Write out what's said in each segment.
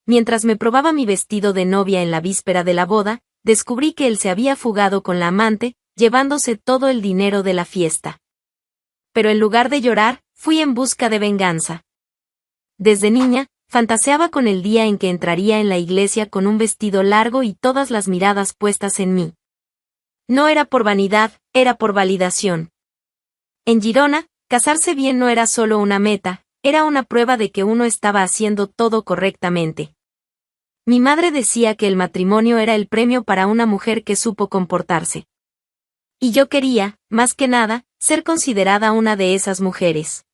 Mientras me probaba mi vestido de novia en la víspera de la boda, descubrí que él se había fugado con la amante, llevándose todo el dinero de la fiesta. Pero en lugar de llorar, fui en busca de venganza. Desde niña, fantaseaba con el día en que entraría en la iglesia con un vestido largo y todas las miradas puestas en mí. No era por vanidad, era por validación. En Girona, casarse bien no era solo una meta, era una prueba de que uno estaba haciendo todo correctamente. Mi madre decía que el matrimonio era el premio para una mujer que supo comportarse. Y yo quería, más que nada, ser considerada una de esas mujeres.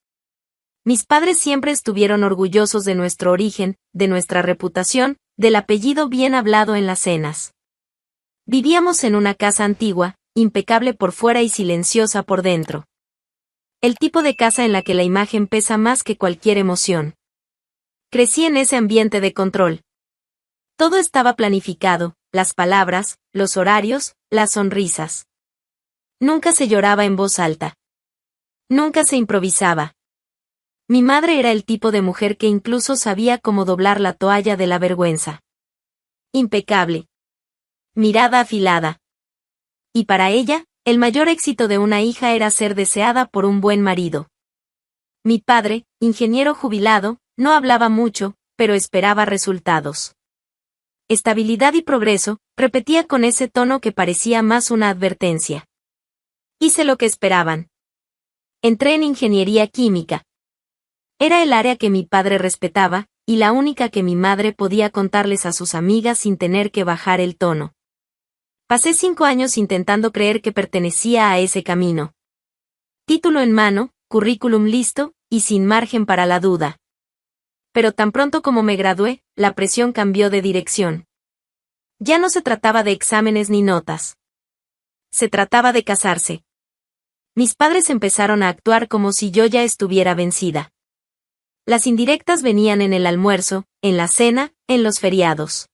Mis padres siempre estuvieron orgullosos de nuestro origen, de nuestra reputación, del apellido bien hablado en las cenas. Vivíamos en una casa antigua, impecable por fuera y silenciosa por dentro. El tipo de casa en la que la imagen pesa más que cualquier emoción. Crecí en ese ambiente de control. Todo estaba planificado, las palabras, los horarios, las sonrisas. Nunca se lloraba en voz alta. Nunca se improvisaba. Mi madre era el tipo de mujer que incluso sabía cómo doblar la toalla de la vergüenza. Impecable. Mirada afilada. Y para ella, el mayor éxito de una hija era ser deseada por un buen marido. Mi padre, ingeniero jubilado, no hablaba mucho, pero esperaba resultados. Estabilidad y progreso, repetía con ese tono que parecía más una advertencia. Hice lo que esperaban. Entré en ingeniería química. Era el área que mi padre respetaba, y la única que mi madre podía contarles a sus amigas sin tener que bajar el tono. Pasé 5 años intentando creer que pertenecía a ese camino. Título en mano, currículum listo, y sin margen para la duda. Pero tan pronto como me gradué, la presión cambió de dirección. Ya no se trataba de exámenes ni notas. Se trataba de casarse. Mis padres empezaron a actuar como si yo ya estuviera vencida. Las indirectas venían en el almuerzo, en la cena, en los feriados.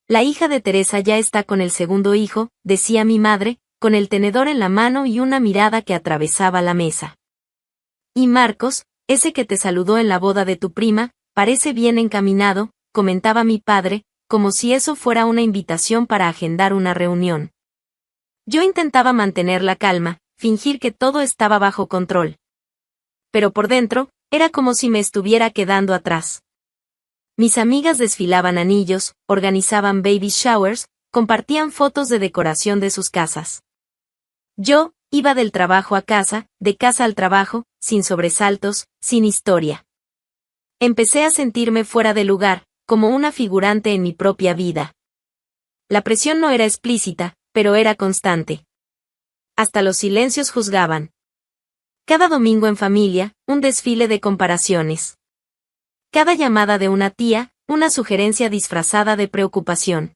La hija de Teresa ya está con el segundo hijo, decía mi madre, con el tenedor en la mano y una mirada que atravesaba la mesa. Y Marcos, ese que te saludó en la boda de tu prima, parece bien encaminado, comentaba mi padre, como si eso fuera una invitación para agendar una reunión. Yo intentaba mantener la calma, fingir que todo estaba bajo control. Pero por dentro, era como si me estuviera quedando atrás. Mis amigas desfilaban anillos, organizaban baby showers, compartían fotos de decoración de sus casas. Yo, iba del trabajo a casa, de casa al trabajo, sin sobresaltos, sin historia. Empecé a sentirme fuera de lugar, como una figurante en mi propia vida. La presión no era explícita, pero era constante. Hasta los silencios juzgaban. Cada domingo en familia, un desfile de comparaciones. Cada llamada de una tía, una sugerencia disfrazada de preocupación.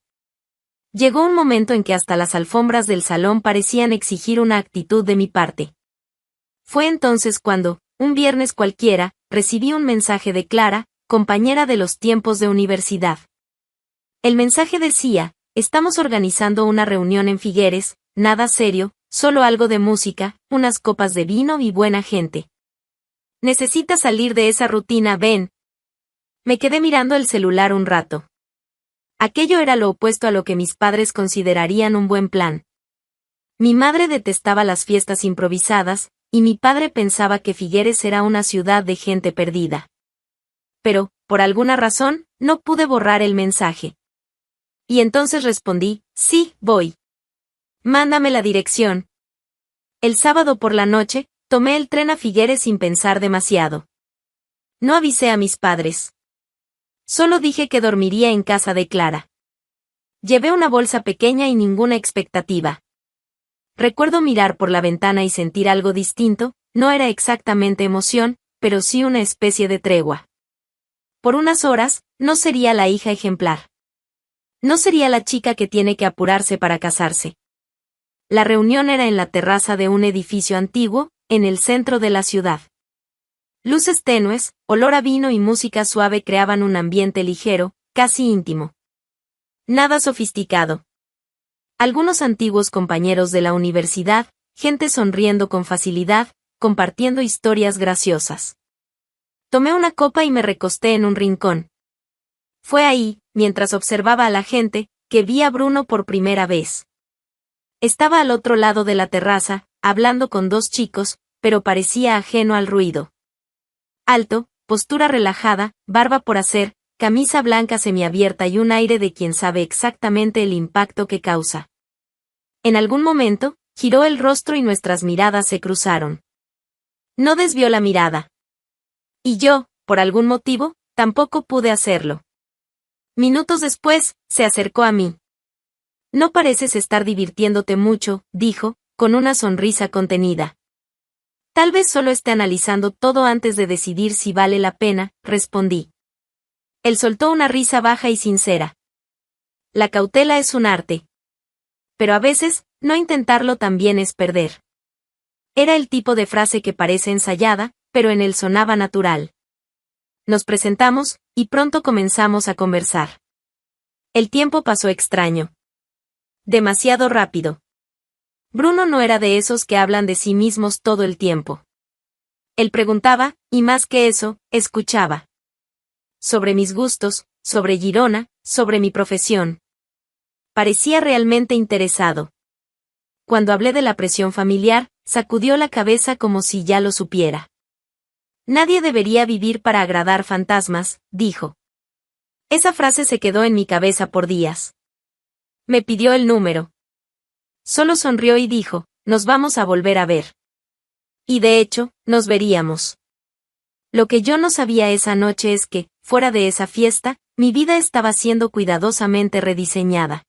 Llegó un momento en que hasta las alfombras del salón parecían exigir una actitud de mi parte. Fue entonces cuando, un viernes cualquiera, recibí un mensaje de Clara, compañera de los tiempos de universidad. El mensaje decía: estamos organizando una reunión en Figueres, nada serio, solo algo de música, unas copas de vino y buena gente. Necesitas salir de esa rutina, ven. Me quedé mirando el celular un rato. Aquello era lo opuesto a lo que mis padres considerarían un buen plan. Mi madre detestaba las fiestas improvisadas, y mi padre pensaba que Figueres era una ciudad de gente perdida. Pero, por alguna razón, no pude borrar el mensaje. Y entonces respondí: sí, voy. Mándame la dirección. El sábado por la noche, tomé el tren a Figueres sin pensar demasiado. No avisé a mis padres. Solo dije que dormiría en casa de Clara. Llevé una bolsa pequeña y ninguna expectativa. Recuerdo mirar por la ventana y sentir algo distinto, no era exactamente emoción, pero sí una especie de tregua. Por unas horas, no sería la hija ejemplar. No sería la chica que tiene que apurarse para casarse. La reunión era en la terraza de un edificio antiguo, en el centro de la ciudad. Luces tenues, olor a vino y música suave creaban un ambiente ligero, casi íntimo. Nada sofisticado. Algunos antiguos compañeros de la universidad, gente sonriendo con facilidad, compartiendo historias graciosas. Tomé una copa y me recosté en un rincón. Fue ahí, mientras observaba a la gente, que vi a Bruno por primera vez. Estaba al otro lado de la terraza, hablando con dos chicos, pero parecía ajeno al ruido. Alto, postura relajada, barba por hacer, camisa blanca semiabierta y un aire de quien sabe exactamente el impacto que causa. En algún momento, giró el rostro y nuestras miradas se cruzaron. No desvió la mirada. Y yo, por algún motivo, tampoco pude hacerlo. Minutos después, se acercó a mí. No pareces estar divirtiéndote mucho, dijo, con una sonrisa contenida. Tal vez solo esté analizando todo antes de decidir si vale la pena, respondí. Él soltó una risa baja y sincera. La cautela es un arte. Pero a veces, no intentarlo también es perder. Era el tipo de frase que parece ensayada, pero en él sonaba natural. Nos presentamos, y pronto comenzamos a conversar. El tiempo pasó extraño. Demasiado rápido. Bruno no era de esos que hablan de sí mismos todo el tiempo. Él preguntaba, y más que eso, escuchaba. Sobre mis gustos, sobre Girona, sobre mi profesión. Parecía realmente interesado. Cuando hablé de la presión familiar, sacudió la cabeza como si ya lo supiera. Nadie debería vivir para agradar fantasmas, dijo. Esa frase se quedó en mi cabeza por días. Me pidió el número. Solo sonrió y dijo, nos vamos a volver a ver. Y de hecho, nos veríamos. Lo que yo no sabía esa noche es que, fuera de esa fiesta, mi vida estaba siendo cuidadosamente rediseñada.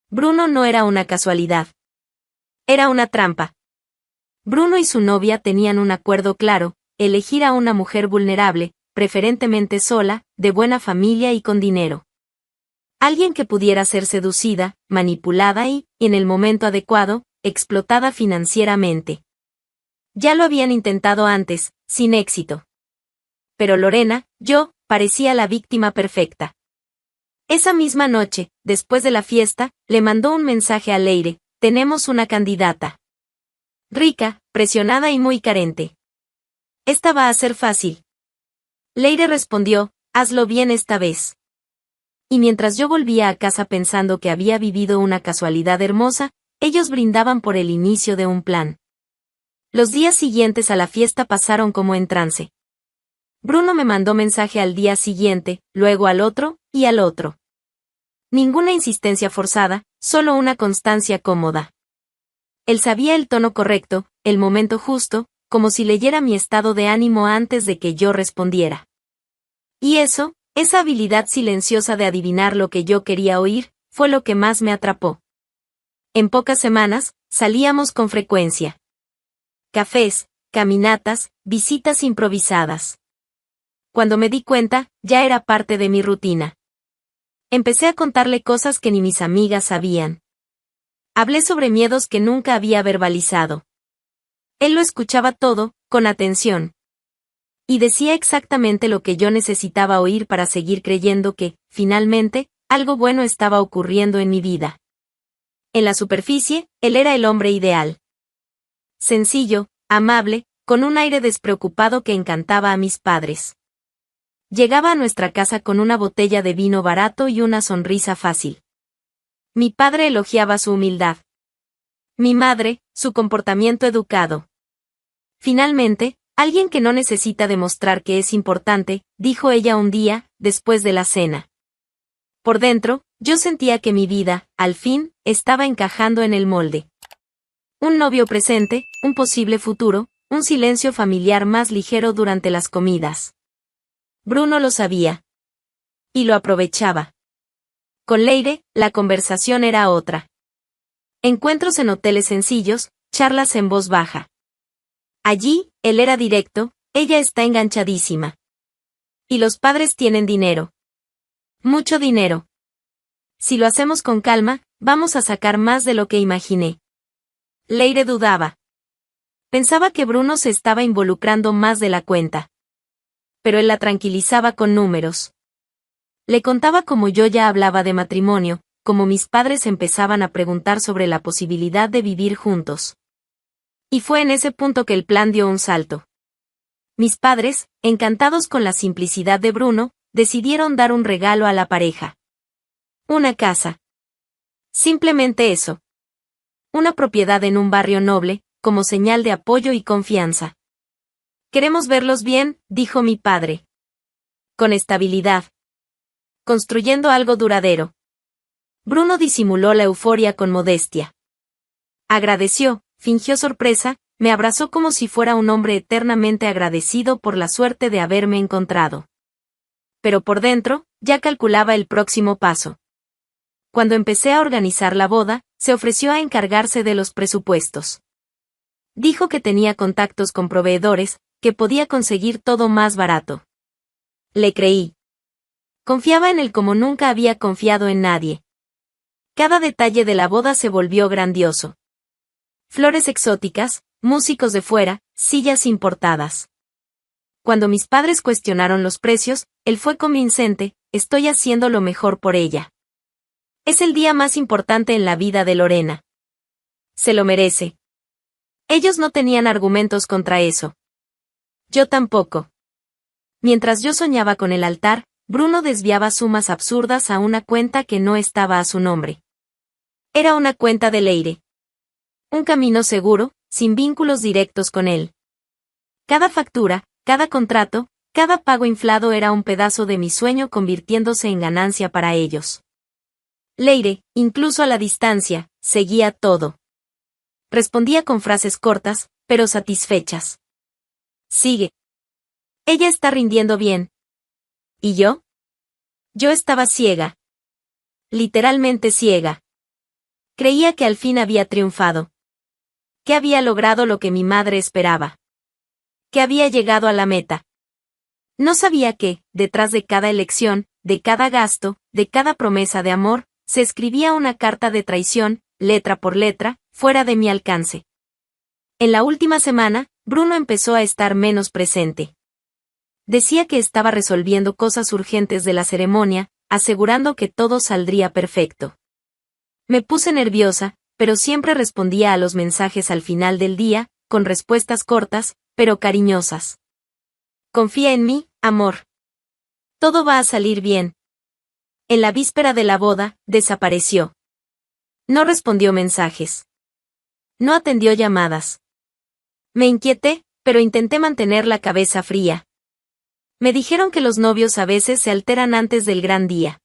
Bruno no era una casualidad. Era una trampa. Bruno y su novia tenían un acuerdo claro, elegir a una mujer vulnerable, preferentemente sola, de buena familia y con dinero. Alguien que pudiera ser seducida, manipulada y, en el momento adecuado, explotada financieramente. Ya lo habían intentado antes, sin éxito. Pero Lorena, yo, parecía la víctima perfecta. Esa misma noche, después de la fiesta, le mandó un mensaje a Leire, tenemos una candidata. Rica, presionada y muy carente. Esta va a ser fácil. Leire respondió, hazlo bien esta vez. Y mientras yo volvía a casa pensando que había vivido una casualidad hermosa, ellos brindaban por el inicio de un plan. Los días siguientes a la fiesta pasaron como en trance. Bruno me mandó mensaje al día siguiente, luego al otro, y al otro. Ninguna insistencia forzada, solo una constancia cómoda. Él sabía el tono correcto, el momento justo, como si leyera mi estado de ánimo antes de que yo respondiera. Y eso, esa habilidad silenciosa de adivinar lo que yo quería oír, fue lo que más me atrapó. En pocas semanas, salíamos con frecuencia. Cafés, caminatas, visitas improvisadas. Cuando me di cuenta, ya era parte de mi rutina. Empecé a contarle cosas que ni mis amigas sabían. Hablé sobre miedos que nunca había verbalizado. Él lo escuchaba todo, con atención. Y decía exactamente lo que yo necesitaba oír para seguir creyendo que, finalmente, algo bueno estaba ocurriendo en mi vida. En la superficie, él era el hombre ideal. Sencillo, amable, con un aire despreocupado que encantaba a mis padres. Llegaba a nuestra casa con una botella de vino barato y una sonrisa fácil. Mi padre elogiaba su humildad. Mi madre, su comportamiento educado. Finalmente, alguien que no necesita demostrar que es importante, dijo ella un día, después de la cena. Por dentro, yo sentía que mi vida, al fin, estaba encajando en el molde. Un novio presente, un posible futuro, un silencio familiar más ligero durante las comidas. Bruno lo sabía. Y lo aprovechaba. Con Leire, la conversación era otra. Encuentros en hoteles sencillos, charlas en voz baja. Allí, él era directo, ella está enganchadísima. Y los padres tienen dinero. Mucho dinero. Si lo hacemos con calma, vamos a sacar más de lo que imaginé. Leire dudaba. Pensaba que Bruno se estaba involucrando más de la cuenta. Pero él la tranquilizaba con números. Le contaba cómo yo ya hablaba de matrimonio, cómo mis padres empezaban a preguntar sobre la posibilidad de vivir juntos. Y fue en ese punto que el plan dio un salto. Mis padres, encantados con la simplicidad de Bruno, decidieron dar un regalo a la pareja. Una casa. Simplemente eso. Una propiedad en un barrio noble, como señal de apoyo y confianza. Queremos verlos bien, dijo mi padre. Con estabilidad. Construyendo algo duradero. Bruno disimuló la euforia con modestia. Agradeció, fingió sorpresa, me abrazó como si fuera un hombre eternamente agradecido por la suerte de haberme encontrado. Pero por dentro, ya calculaba el próximo paso. Cuando empecé a organizar la boda, se ofreció a encargarse de los presupuestos. Dijo que tenía contactos con proveedores, que podía conseguir todo más barato. Le creí. Confiaba en él como nunca había confiado en nadie. Cada detalle de la boda se volvió grandioso. Flores exóticas, músicos de fuera, sillas importadas. Cuando mis padres cuestionaron los precios, él fue convincente: estoy haciendo lo mejor por ella. Es el día más importante en la vida de Lorena. Se lo merece. Ellos no tenían argumentos contra eso. Yo tampoco. Mientras yo soñaba con el altar, Bruno desviaba sumas absurdas a una cuenta que no estaba a su nombre. Era una cuenta de Leire. Un camino seguro, sin vínculos directos con él. Cada factura, cada contrato, cada pago inflado era un pedazo de mi sueño convirtiéndose en ganancia para ellos. Leire, incluso a la distancia, seguía todo. Respondía con frases cortas, pero satisfechas. Sigue. Ella está rindiendo bien. ¿Y yo? Yo estaba ciega. Literalmente ciega. Creía que al fin había triunfado. Que había logrado lo que mi madre esperaba. Que había llegado a la meta. No sabía que, detrás de cada elección, de cada gasto, de cada promesa de amor, se escribía una carta de traición, letra por letra, fuera de mi alcance. En la última semana, Bruno empezó a estar menos presente. Decía que estaba resolviendo cosas urgentes de la ceremonia, asegurando que todo saldría perfecto. Me puse nerviosa, pero siempre respondía a los mensajes al final del día, con respuestas cortas, pero cariñosas. Confía en mí, amor. Todo va a salir bien. En la víspera de la boda, desapareció. No respondió mensajes. No atendió llamadas. Me inquieté, pero intenté mantener la cabeza fría. Me dijeron que los novios a veces se alteran antes del gran día.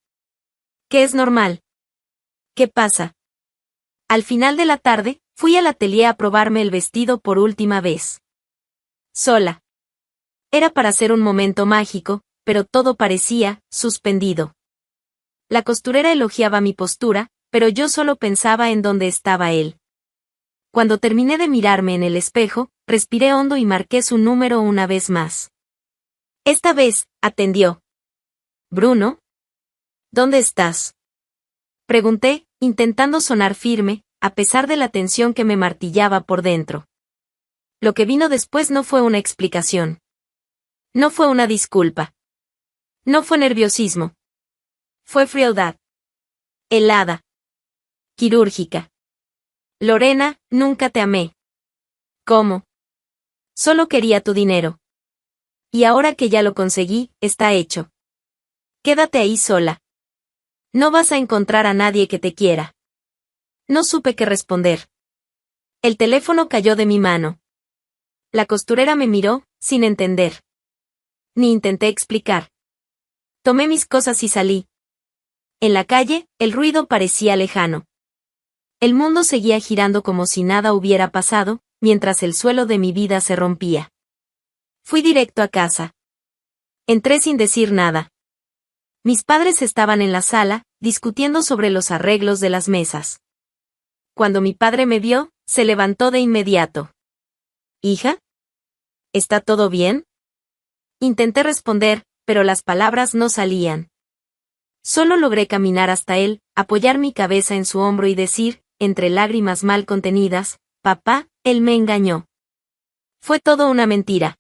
Que es normal. ¿Qué pasa? Al final de la tarde, fui al atelier a probarme el vestido por última vez. Sola. Era para ser un momento mágico, pero todo parecía suspendido. La costurera elogiaba mi postura, pero yo solo pensaba en dónde estaba él. Cuando terminé de mirarme en el espejo, respiré hondo y marqué su número una vez más. Esta vez, atendió. ¿Bruno? ¿Dónde estás? Pregunté, intentando sonar firme, a pesar de la tensión que me martillaba por dentro. Lo que vino después no fue una explicación. No fue una disculpa. No fue nerviosismo. Fue frialdad. Helada. Quirúrgica. Lorena, nunca te amé. ¿Cómo? Solo quería tu dinero. Y ahora que ya lo conseguí, está hecho. Quédate ahí sola. No vas a encontrar a nadie que te quiera. No supe qué responder. El teléfono cayó de mi mano. La costurera me miró, sin entender. Ni intenté explicar. Tomé mis cosas y salí. En la calle, el ruido parecía lejano. El mundo seguía girando como si nada hubiera pasado, mientras el suelo de mi vida se rompía. Fui directo a casa. Entré sin decir nada. Mis padres estaban en la sala, discutiendo sobre los arreglos de las mesas. Cuando mi padre me vio, se levantó de inmediato. ¿Hija? ¿Está todo bien? Intenté responder, pero las palabras no salían. Solo logré caminar hasta él, apoyar mi cabeza en su hombro y decir, entre lágrimas mal contenidas: papá, él me engañó. Fue todo una mentira.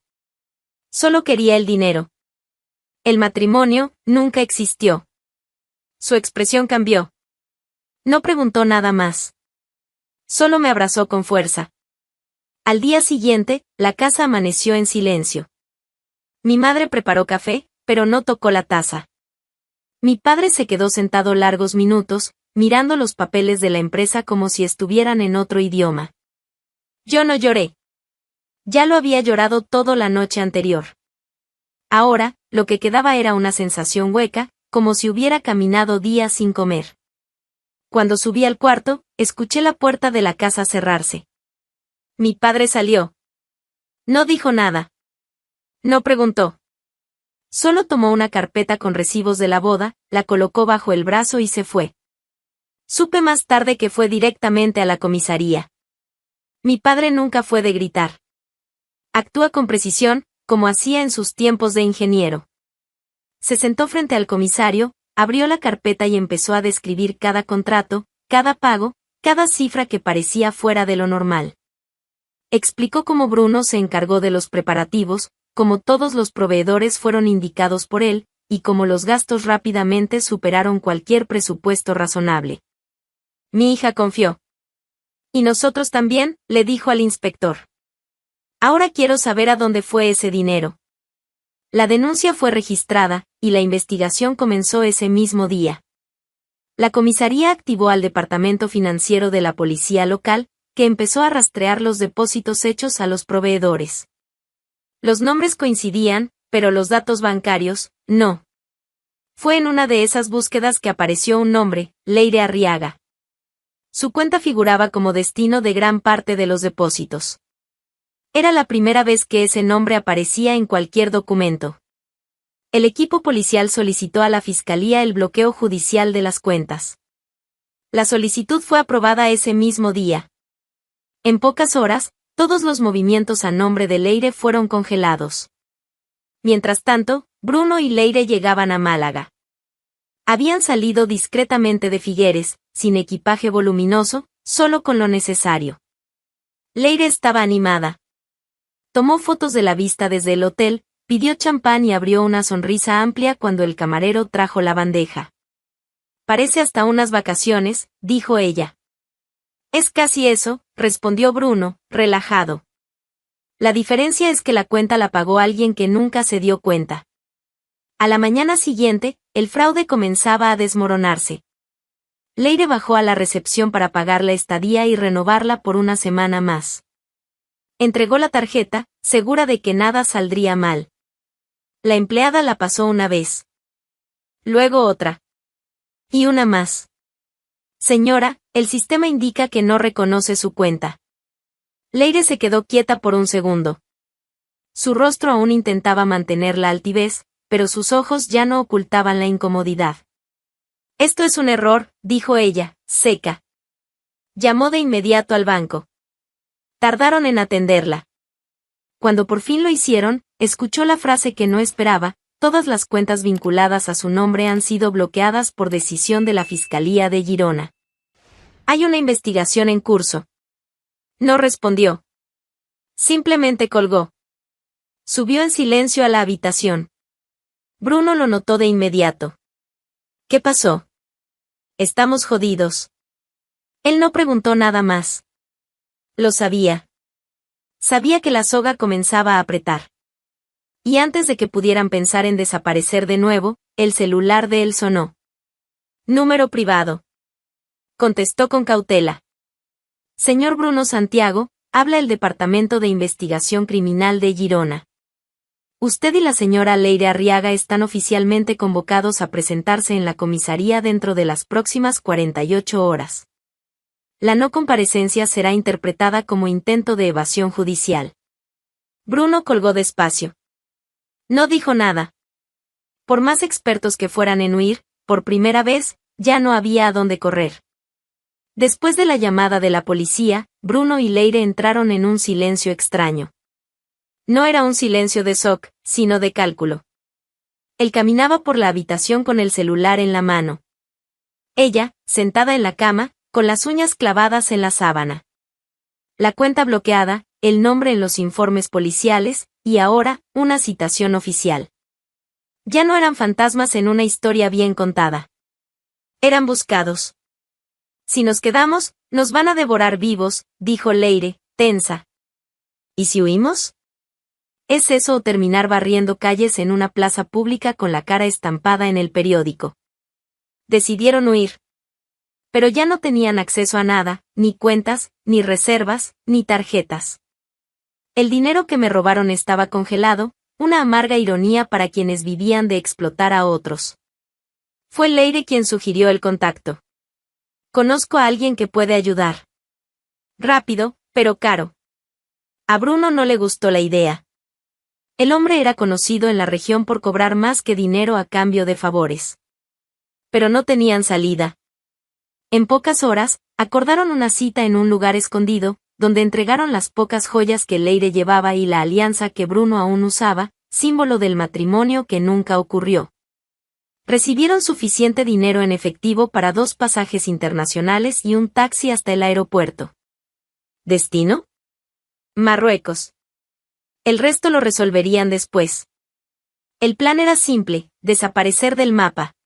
Solo quería el dinero. El matrimonio nunca existió. Su expresión cambió. No preguntó nada más. Solo me abrazó con fuerza. Al día siguiente, la casa amaneció en silencio. Mi madre preparó café, pero no tocó la taza. Mi padre se quedó sentado largos minutos, mirando los papeles de la empresa como si estuvieran en otro idioma. Yo no lloré. Ya lo había llorado toda la noche anterior. Ahora, lo que quedaba era una sensación hueca, como si hubiera caminado días sin comer. Cuando subí al cuarto, escuché la puerta de la casa cerrarse. Mi padre salió. No dijo nada. No preguntó. Solo tomó una carpeta con recibos de la boda, la colocó bajo el brazo y se fue. Supe más tarde que fue directamente a la comisaría. Mi padre nunca fue de gritar. Actúa con precisión, como hacía en sus tiempos de ingeniero. Se sentó frente al comisario, abrió la carpeta y empezó a describir cada contrato, cada pago, cada cifra que parecía fuera de lo normal. Explicó cómo Bruno se encargó de los preparativos, cómo todos los proveedores fueron indicados por él, y cómo los gastos rápidamente superaron cualquier presupuesto razonable. Mi hija confió. Y nosotros también, le dijo al inspector. Ahora quiero saber a dónde fue ese dinero. La denuncia fue registrada, y la investigación comenzó ese mismo día. La comisaría activó al departamento financiero de la policía local, que empezó a rastrear los depósitos hechos a los proveedores. Los nombres coincidían, pero los datos bancarios, no. Fue en una de esas búsquedas que apareció un nombre, Leire Arriaga. Su cuenta figuraba como destino de gran parte de los depósitos. Era la primera vez que ese nombre aparecía en cualquier documento. El equipo policial solicitó a la Fiscalía el bloqueo judicial de las cuentas. La solicitud fue aprobada ese mismo día. En pocas horas, todos los movimientos a nombre de Leire fueron congelados. Mientras tanto, Bruno y Leire llegaban a Málaga. Habían salido discretamente de Figueres, sin equipaje voluminoso, solo con lo necesario. Leire estaba animada. Tomó fotos de la vista desde el hotel, pidió champán y abrió una sonrisa amplia cuando el camarero trajo la bandeja. Parece hasta unas vacaciones, dijo ella. Es casi eso, respondió Bruno, relajado. La diferencia es que la cuenta la pagó alguien que nunca se dio cuenta. A la mañana siguiente, el fraude comenzaba a desmoronarse. Leire bajó a la recepción para pagar la estadía y renovarla por una semana más. Entregó la tarjeta, segura de que nada saldría mal. La empleada la pasó una vez. Luego otra. Y una más. Señora, el sistema indica que no reconoce su cuenta. Leire se quedó quieta por un segundo. Su rostro aún intentaba mantener la altivez, pero sus ojos ya no ocultaban la incomodidad. Esto es un error, dijo ella, seca. Llamó de inmediato al banco. Tardaron en atenderla. Cuando por fin lo hicieron, escuchó la frase que no esperaba: todas las cuentas vinculadas a su nombre han sido bloqueadas por decisión de la Fiscalía de Girona. Hay una investigación en curso. No respondió. Simplemente colgó. Subió en silencio a la habitación. Bruno lo notó de inmediato. ¿Qué pasó? Estamos jodidos. Él no preguntó nada más. Lo sabía. Sabía que la soga comenzaba a apretar. Y antes de que pudieran pensar en desaparecer de nuevo, el celular de él sonó. Número privado. Contestó con cautela. Señor Bruno Santiago, habla el Departamento de Investigación Criminal de Girona. Usted y la señora Leire Arriaga están oficialmente convocados a presentarse en la comisaría dentro de las próximas 48 horas. La no comparecencia será interpretada como intento de evasión judicial. Bruno colgó despacio. No dijo nada. Por más expertos que fueran en huir, por primera vez, ya no había a dónde correr. Después de la llamada de la policía, Bruno y Leire entraron en un silencio extraño. No era un silencio de shock, sino de cálculo. Él caminaba por la habitación con el celular en la mano. Ella, sentada en la cama, con las uñas clavadas en la sábana. La cuenta bloqueada, el nombre en los informes policiales, y ahora, una citación oficial. Ya no eran fantasmas en una historia bien contada. Eran buscados. Si nos quedamos, nos van a devorar vivos, dijo Leire, tensa. ¿Y si huimos? ¿Es eso o terminar barriendo calles en una plaza pública con la cara estampada en el periódico? Decidieron huir. Pero ya no tenían acceso a nada, ni cuentas, ni reservas, ni tarjetas. El dinero que me robaron estaba congelado, una amarga ironía para quienes vivían de explotar a otros. Fue Leire quien sugirió el contacto. Conozco a alguien que puede ayudar. Rápido, pero caro. A Bruno no le gustó la idea. El hombre era conocido en la región por cobrar más que dinero a cambio de favores. Pero no tenían salida. En pocas horas, acordaron una cita en un lugar escondido, donde entregaron las pocas joyas que Leire llevaba y la alianza que Bruno aún usaba, símbolo del matrimonio que nunca ocurrió. Recibieron suficiente dinero en efectivo para 2 pasajes internacionales y un taxi hasta el aeropuerto. ¿Destino? Marruecos. El resto lo resolverían después. El plan era simple, desaparecer del mapa.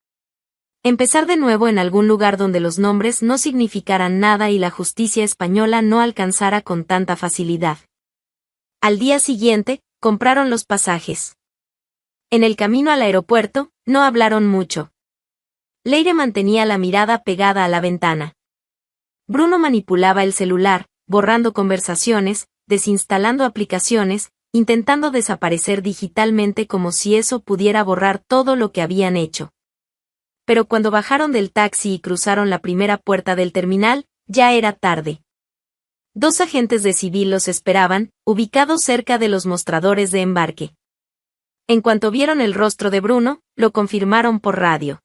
Empezar de nuevo en algún lugar donde los nombres no significaran nada y la justicia española no alcanzara con tanta facilidad. Al día siguiente, compraron los pasajes. En el camino al aeropuerto, no hablaron mucho. Leire mantenía la mirada pegada a la ventana. Bruno manipulaba el celular, borrando conversaciones, desinstalando aplicaciones, intentando desaparecer digitalmente como si eso pudiera borrar todo lo que habían hecho. Pero cuando bajaron del taxi y cruzaron la primera puerta del terminal, ya era tarde. 2 agentes de civil los esperaban, ubicados cerca de los mostradores de embarque. En cuanto vieron el rostro de Bruno, lo confirmaron por radio.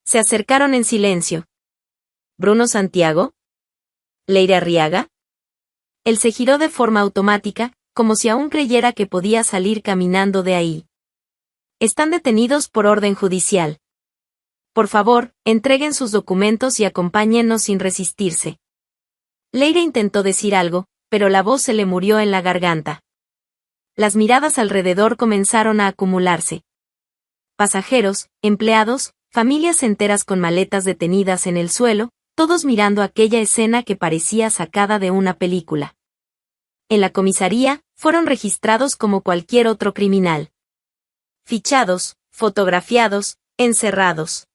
Se acercaron en silencio. ¿Bruno Santiago? ¿Leire Arriaga? Él se giró de forma automática, como si aún creyera que podía salir caminando de ahí. Están detenidos por orden judicial. Por favor, entreguen sus documentos y acompáñennos sin resistirse. Leire intentó decir algo, pero la voz se le murió en la garganta. Las miradas alrededor comenzaron a acumularse. Pasajeros, empleados, familias enteras con maletas detenidas en el suelo, todos mirando aquella escena que parecía sacada de una película. En la comisaría, fueron registrados como cualquier otro criminal. Fichados, fotografiados, encerrados.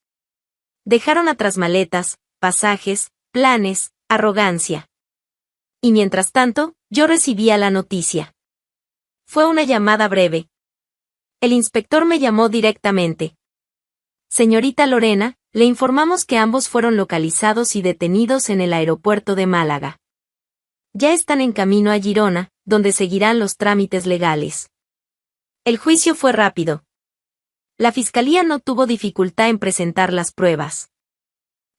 Dejaron atrás maletas, pasajes, planes, arrogancia. Y mientras tanto, yo recibía la noticia. Fue una llamada breve. El inspector me llamó directamente. Señorita Lorena, le informamos que ambos fueron localizados y detenidos en el aeropuerto de Málaga. Ya están en camino a Girona, donde seguirán los trámites legales. El juicio fue rápido. La fiscalía no tuvo dificultad en presentar las pruebas.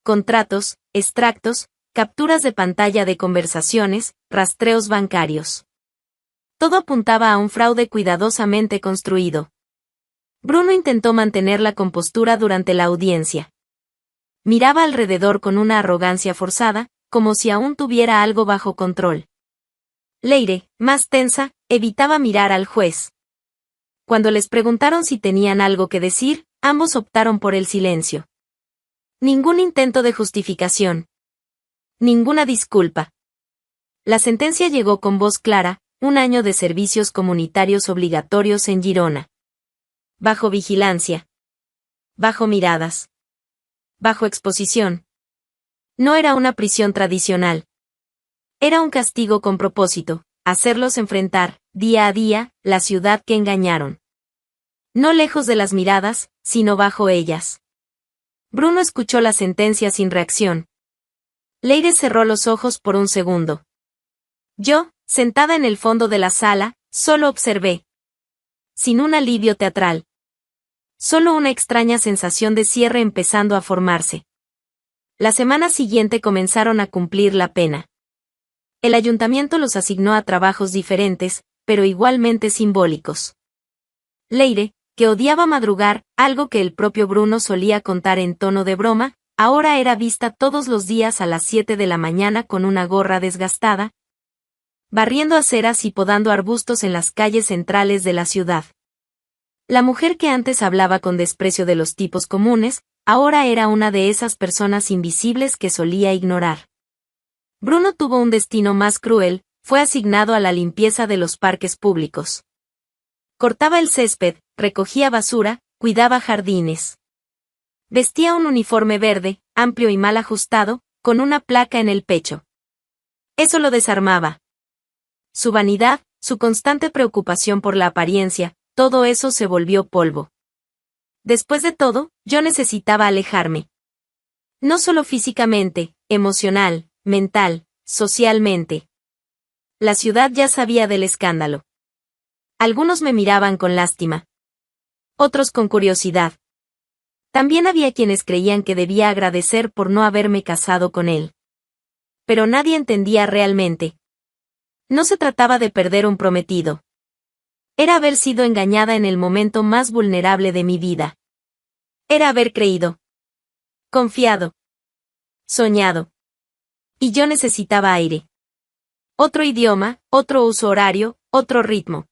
Contratos, extractos, capturas de pantalla de conversaciones, rastreos bancarios. Todo apuntaba a un fraude cuidadosamente construido. Bruno intentó mantener la compostura durante la audiencia. Miraba alrededor con una arrogancia forzada, como si aún tuviera algo bajo control. Leire, más tensa, evitaba mirar al juez. Cuando les preguntaron si tenían algo que decir, ambos optaron por el silencio. Ningún intento de justificación. Ninguna disculpa. La sentencia llegó con voz clara: 1 año de servicios comunitarios obligatorios en Girona. Bajo vigilancia. Bajo miradas. Bajo exposición. No era una prisión tradicional. Era un castigo con propósito: hacerlos enfrentar, día a día, la ciudad que engañaron. No lejos de las miradas, sino bajo ellas. Bruno escuchó la sentencia sin reacción. Leire cerró los ojos por un segundo. Yo, sentada en el fondo de la sala, solo observé. Sin un alivio teatral. Solo una extraña sensación de cierre empezando a formarse. La semana siguiente comenzaron a cumplir la pena. El ayuntamiento los asignó a trabajos diferentes, pero igualmente simbólicos. Leire, que odiaba madrugar, algo que el propio Bruno solía contar en tono de broma, ahora era vista todos los días a las 7 de la mañana con una gorra desgastada, barriendo aceras y podando arbustos en las calles centrales de la ciudad. La mujer que antes hablaba con desprecio de los tipos comunes, ahora era una de esas personas invisibles que solía ignorar. Bruno tuvo un destino más cruel: fue asignado a la limpieza de los parques públicos. Cortaba el césped, recogía basura, cuidaba jardines. Vestía un uniforme verde, amplio y mal ajustado, con una placa en el pecho. Eso lo desarmaba. Su vanidad, su constante preocupación por la apariencia, todo eso se volvió polvo. Después de todo, yo necesitaba alejarme. No solo físicamente, emocional, mental, socialmente. La ciudad ya sabía del escándalo. Algunos me miraban con lástima. Otros con curiosidad. También había quienes creían que debía agradecer por no haberme casado con él. Pero nadie entendía realmente. No se trataba de perder un prometido. Era haber sido engañada en el momento más vulnerable de mi vida. Era haber creído. Confiado. Soñado. Y yo necesitaba aire. Otro idioma, otro uso horario, otro ritmo.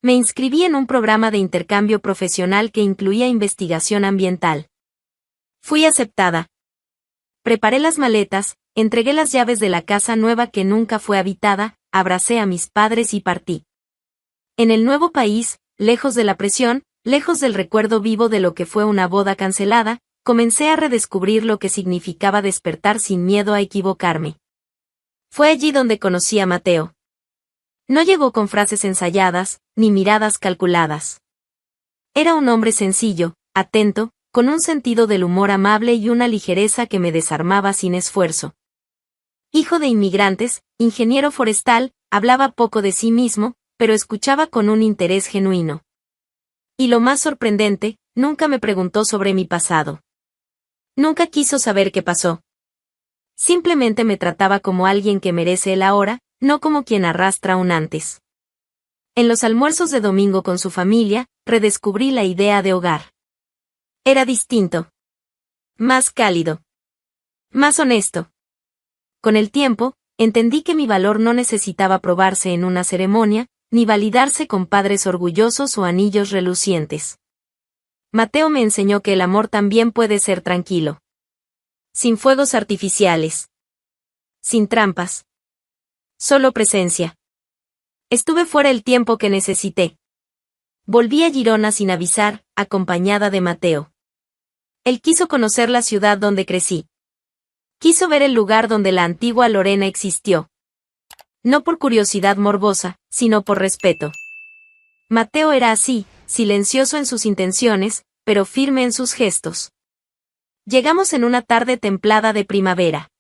Me inscribí en un programa de intercambio profesional que incluía investigación ambiental. Fui aceptada. Preparé las maletas, entregué las llaves de la casa nueva que nunca fue habitada, abracé a mis padres y partí. En el nuevo país, lejos de la presión, lejos del recuerdo vivo de lo que fue una boda cancelada, comencé a redescubrir lo que significaba despertar sin miedo a equivocarme. Fue allí donde conocí a Mateo. No llegó con frases ensayadas, ni miradas calculadas. Era un hombre sencillo, atento, con un sentido del humor amable y una ligereza que me desarmaba sin esfuerzo. Hijo de inmigrantes, ingeniero forestal, hablaba poco de sí mismo, pero escuchaba con un interés genuino. Y lo más sorprendente, nunca me preguntó sobre mi pasado. Nunca quiso saber qué pasó. Simplemente me trataba como alguien que merece el ahora, no como quien arrastra un antes. En los almuerzos de domingo con su familia, redescubrí la idea de hogar. Era distinto. Más cálido. Más honesto. Con el tiempo, entendí que mi valor no necesitaba probarse en una ceremonia, ni validarse con padres orgullosos o anillos relucientes. Mateo me enseñó que el amor también puede ser tranquilo. Sin fuegos artificiales. Sin trampas. Solo presencia. Estuve fuera el tiempo que necesité. Volví a Girona sin avisar, acompañada de Mateo. Él quiso conocer la ciudad donde crecí. Quiso ver el lugar donde la antigua Lorena existió. No por curiosidad morbosa, sino por respeto. Mateo era así, silencioso en sus intenciones, pero firme en sus gestos. Llegamos en una tarde templada de primavera.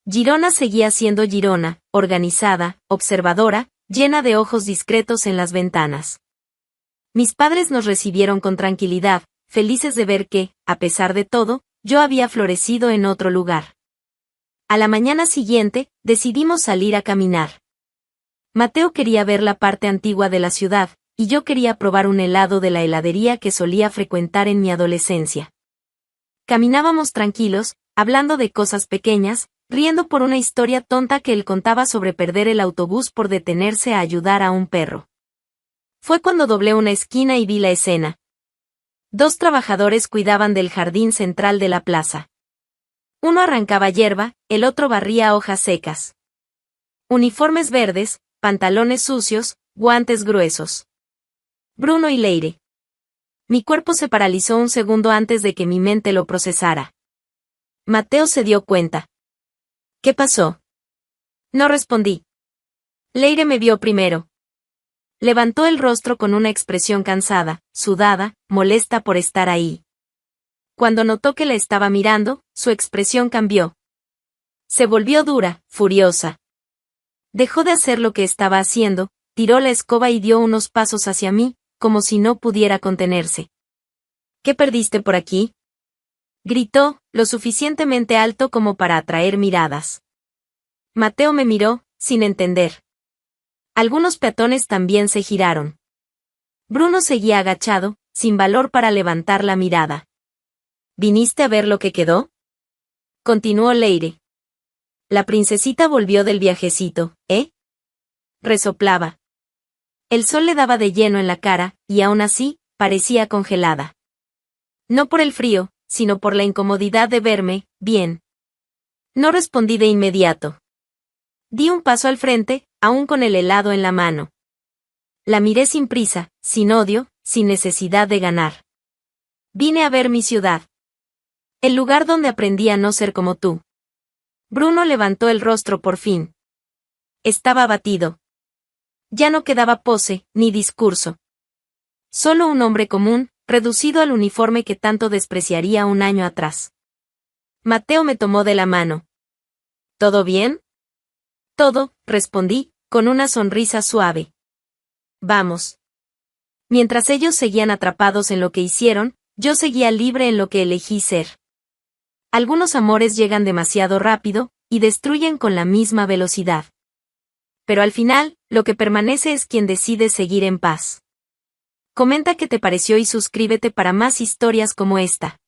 Girona seguía siendo Girona, organizada, observadora, llena de ojos discretos en las ventanas. Mis padres nos recibieron con tranquilidad, felices de ver que, a pesar de todo, yo había florecido en otro lugar. A la mañana siguiente, decidimos salir a caminar. Mateo quería ver la parte antigua de la ciudad, y yo quería probar un helado de la heladería que solía frecuentar en mi adolescencia. Caminábamos tranquilos, hablando de cosas pequeñas, riendo por una historia tonta que él contaba sobre perder el autobús por detenerse a ayudar a un perro. Fue cuando doblé una esquina y vi la escena. 2 trabajadores cuidaban del jardín central de la plaza. Uno arrancaba hierba, el otro barría hojas secas. Uniformes verdes, pantalones sucios, guantes gruesos. Bruno y Leire. Mi cuerpo se paralizó un segundo antes de que mi mente lo procesara. Mateo se dio cuenta. ¿Qué pasó? No respondí. Leire me vio primero. Levantó el rostro con una expresión cansada, sudada, molesta por estar ahí. Cuando notó que la estaba mirando, su expresión cambió. Se volvió dura, furiosa. Dejó de hacer lo que estaba haciendo, tiró la escoba y dio unos pasos hacia mí, como si no pudiera contenerse. ¿Qué perdiste por aquí? Gritó, lo suficientemente alto como para atraer miradas. Mateo me miró, sin entender. Algunos peatones también se giraron. Bruno seguía agachado, sin valor para levantar la mirada. ¿Viniste a ver lo que quedó? Continuó Leire. La princesita volvió del viajecito, ¿eh? Resoplaba. El sol le daba de lleno en la cara, y aún así, parecía congelada. No por el frío, sino por la incomodidad de verme, bien. No respondí de inmediato. Di un paso al frente, aún con el helado en la mano. La miré sin prisa, sin odio, sin necesidad de ganar. Vine a ver mi ciudad. El lugar donde aprendí a no ser como tú. Bruno levantó el rostro por fin. Estaba abatido. Ya no quedaba pose, ni discurso. Solo un hombre común, reducido al uniforme que tanto despreciaría un año atrás. Mateo me tomó de la mano. ¿Todo bien? Todo, respondí, con una sonrisa suave. Vamos. Mientras ellos seguían atrapados en lo que hicieron, yo seguía libre en lo que elegí ser. Algunos amores llegan demasiado rápido, y destruyen con la misma velocidad. Pero al final, lo que permanece es quien decide seguir en paz. Comenta qué te pareció y suscríbete para más historias como esta.